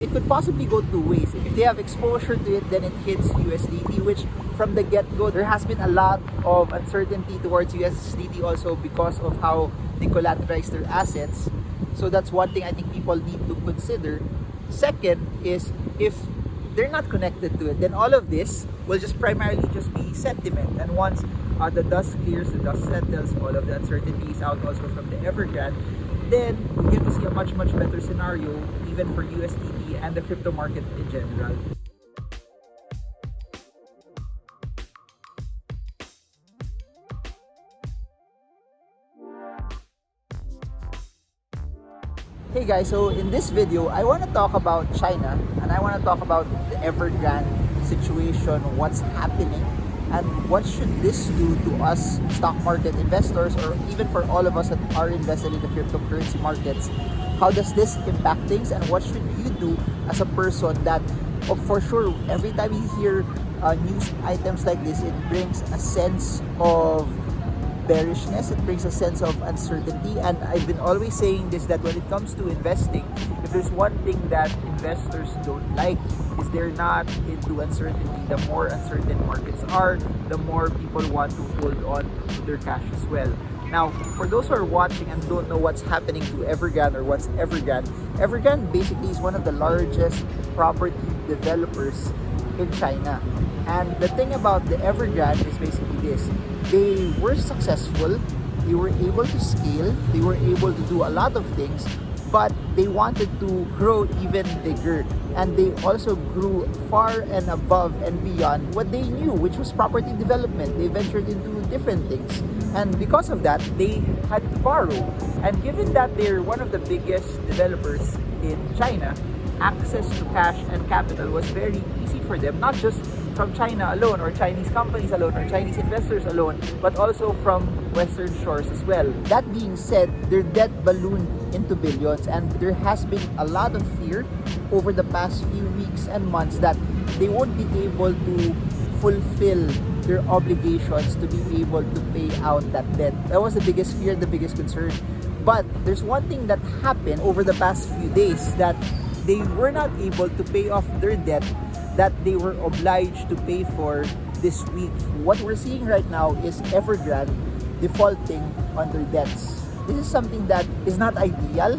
It could possibly go two ways. If they have exposure to it, then it hits USDT, which from the get-go, there has been a lot of uncertainty towards USDT also because of how they collateralize their assets. So that's one thing I think people need to consider. Second is, if they're not connected to it, then all of this will just primarily just be sentiment. And once the dust clears, the dust settles, all of the uncertainty is out also from the Evergrande, then we get to see a much better scenario even for USDT and the crypto market in general. Hey guys, so in this video, I want to talk about China, and I want to talk about the Evergrande situation, what's happening, and what should this do to us stock market investors, or even for all of us that are invested in the cryptocurrency markets. How does this impact things, and what should you do as a person that, for sure, every time you hear news items like this, it brings a sense of bearishness, it brings a sense of uncertainty. And I've been always saying this, that when it comes to investing, if there's one thing that investors don't like, is they're not into uncertainty. The more uncertain markets are, the more people want to hold on to their cash as well. Now, for those who are watching and don't know what's happening to Evergrande or what's Evergrande, Evergrande basically is one of the largest property developers in China. And the thing about the Evergrande is basically this: they were successful, they were able to scale, they were able to do a lot of things, but they wanted to grow even bigger. And they also grew far and above and beyond what they knew, which was property development. They ventured into different things. And because of that, they had to borrow. And given that they're one of the biggest developers in China, access to cash and capital was very easy for them, not just from China alone, or Chinese companies alone, or Chinese investors alone, but also from Western shores as well. That being said, their debt ballooned into billions, and there has been a lot of fear over the past few weeks and months that they won't be able to fulfill their obligations to be able to pay out that debt. That was the biggest fear, the biggest concern. But there's one thing that happened over the past few days, that they were not able to pay off their debt that they were obliged to pay for this week. What we're seeing right now is Evergrande defaulting on their debts. This is something that is not ideal,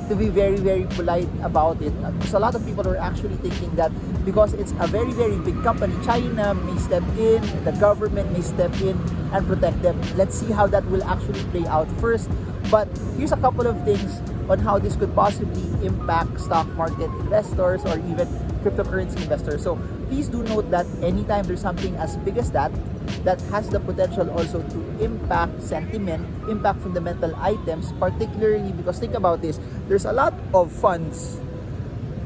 to be very polite about it. Because a lot of people are actually thinking that because it's a very big company, China may step in, the government may step in and protect them. Let's see how that will actually play out first. But here's a couple of things on how this could possibly impact stock market investors or even cryptocurrency investors. So please do note that anytime there's something as big as that has the potential also to impact sentiment, impact fundamental items, particularly because think about this, there's a lot of funds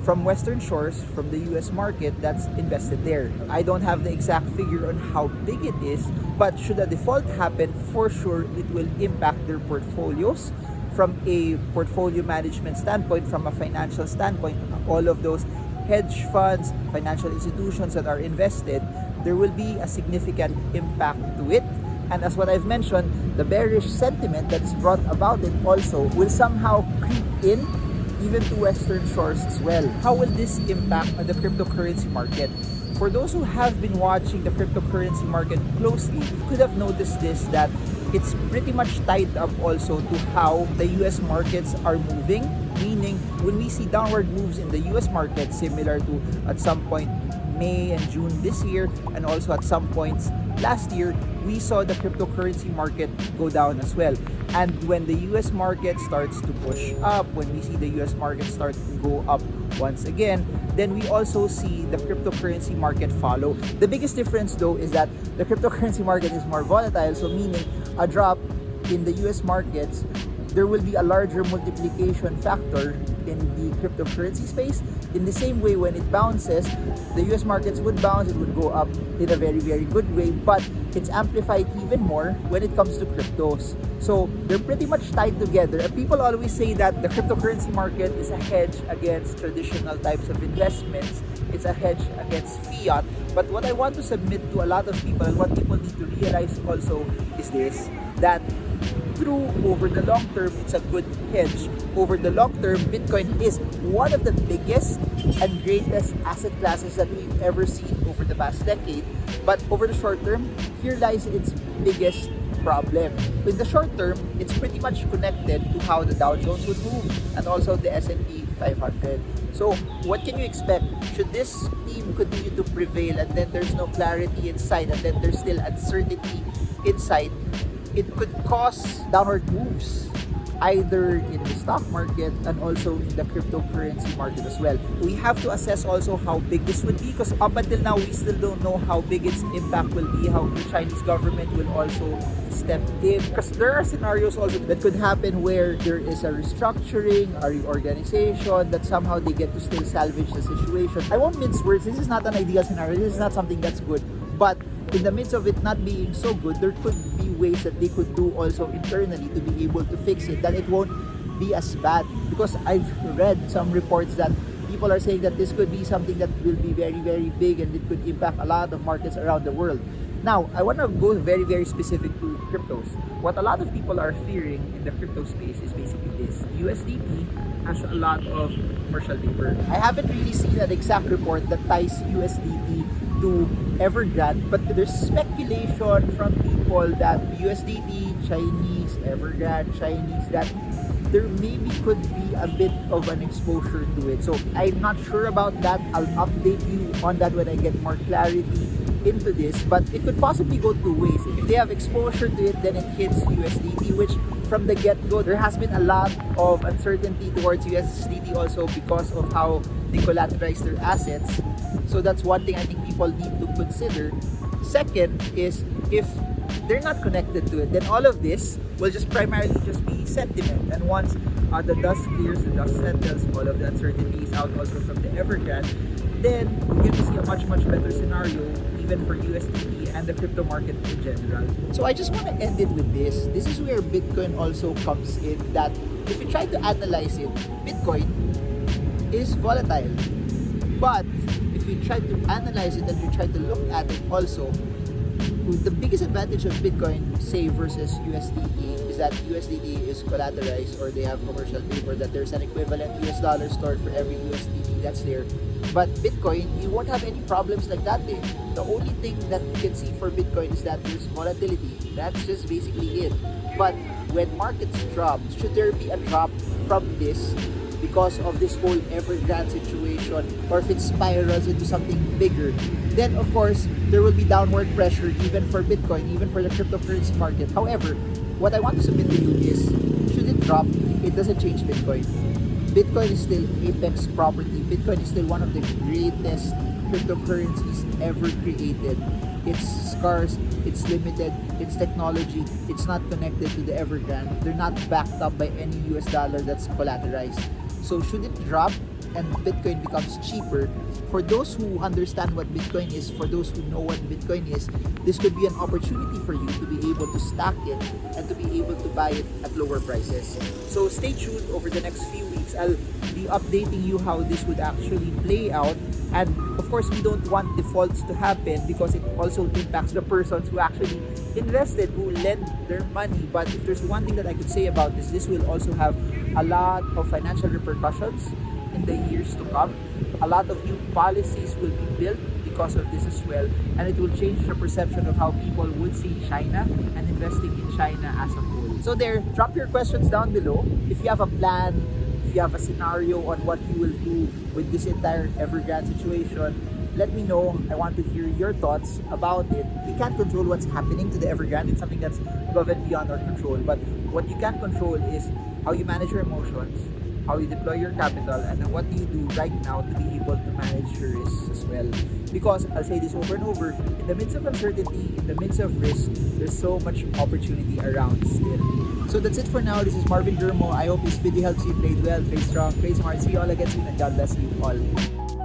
from Western shores, from the US market, that's invested there. I don't have the exact figure on how big it is, but should a default happen, for sure it will impact their portfolios from a portfolio management standpoint, from a financial standpoint. All of those hedge funds, financial institutions that are invested, there will be a significant impact to it. And as what I've mentioned, the bearish sentiment that is brought about it also will somehow creep in even to Western shores as well. How will this impact on the cryptocurrency market? For those who have been watching the cryptocurrency market closely, you could have noticed this, that it's pretty much tied up also to how the US markets are moving. Meaning, when we see downward moves in the US market, similar to at some point May and June this year, and also at some points last year, we saw the cryptocurrency market go down as well. And when the US market starts to push up, when we see the US market start to go up once again, then we also see the cryptocurrency market follow. The biggest difference though is that the cryptocurrency market is more volatile, so meaning a drop in the US markets, there will be a larger multiplication factor in the cryptocurrency space. In the same way, when it bounces, the US markets would bounce, it would go up in a very good way, but it's amplified even more when it comes to cryptos. So they're pretty much tied together. And people always say that the cryptocurrency market is a hedge against traditional types of investments. It's a hedge against fiat. But what I want to submit to a lot of people, and what people need to realize also, is this, that true, over the long term, it's a good hedge. Over the long term, Bitcoin is one of the biggest and greatest asset classes that we've ever seen over the past decade. But over the short term, here lies its biggest problem. In the short term, it's pretty much connected to how the Dow Jones would move and also the S&P 500. So what can you expect? Should this team continue to prevail and then there's no clarity inside and then there's still uncertainty inside, it could cause downward moves either in the stock market and also in the cryptocurrency market as well. We have to assess also how big this would be, because up until now we still don't know how big its impact will be, how the Chinese government will also step in, because there are scenarios also that could happen where there is a restructuring, a reorganization, that somehow they get to still salvage the situation. I won't mince words, this is not an ideal scenario, this is not something that's good, but in the midst of it not being so good, there could be ways that they could do also internally to be able to fix it, that it won't be as bad. Because I've read some reports that people are saying that this could be something that will be very, very big and it could impact a lot of markets around the world. Now, I want to go very, very specific to cryptos. What a lot of people are fearing in the crypto space is basically this. USDT has a lot of commercial paper. I haven't really seen an exact report that ties USDT to Evergrande, but there's speculation from people that USDT, Chinese, Evergrande, Chinese, that there maybe could be a bit of an exposure to it. So I'm not sure about that. I'll update you on that when I get more clarity into this, but it could possibly go two ways. If they have exposure to it, then it hits USDT, which from the get-go, there has been a lot of uncertainty towards USDT also because of how they collateralize their assets. So that's one thing I think people need to consider. Second is, if they're not connected to it, then all of this will just primarily just be sentiment. And once the dust clears, the dust settles, all of the uncertainty is out also from the Evergrande, then we're going to see a much, much better scenario even for USDT and the crypto market in general. So I just want to end it with this. This is where Bitcoin also comes in, that if you try to analyze it, Bitcoin is volatile. But if you try to analyze it and you try to look at it also, the biggest advantage of Bitcoin, say, versus USDT is that USDT is collateralized, or they have commercial paper that there's an equivalent US dollar stored for every USDT that's there. But Bitcoin, you won't have any problems like that thing. The only thing that you can see for Bitcoin is that there's volatility. That's just basically it. But when markets drop, should there be a drop from this because of this whole Evergrande situation, or if it spirals into something bigger, then of course there will be downward pressure even for Bitcoin, even for the cryptocurrency market. However, what I want to submit to you is, should it drop, it doesn't change Bitcoin. Bitcoin is still apex property. Bitcoin is still one of the greatest cryptocurrencies ever created. It's scarce, it's limited, it's technology, it's not connected to the Evergrande. They're not backed up by any US dollar that's collateralized. So should it drop and Bitcoin becomes cheaper, for those who understand what Bitcoin is, for those who know what Bitcoin is, this could be an opportunity for you to be able to stack it and to be able to buy it at lower prices. So stay tuned over the next few weeks. I'll be updating you how this would actually play out. And of course, we don't want defaults to happen because it also impacts the persons who actually invested, who lend their money. But if there's one thing that I could say about this will also have a lot of financial repercussions in the years to come. A lot of new policies will be built because of this as well, and it will change the perception of how people would see China and investing in China as a whole. So there, drop your questions down below. If you have a plan, if you have a scenario on what you will do with this entire Evergrande situation, let me know. I want to hear your thoughts about it. We can't control what's happening to the Evergrande. It's something that's above and beyond our control. But what you can control is how you manage your emotions, how you deploy your capital, and then what do you do right now to be able to manage your risks as well. Because I'll say this over and over, in the midst of uncertainty, in the midst of risk, there's so much opportunity around still. So that's it for now. This is Marvin Germo. I hope this video helps you. Trade well, trade strong, trade smart. See you all again soon, and God bless you all.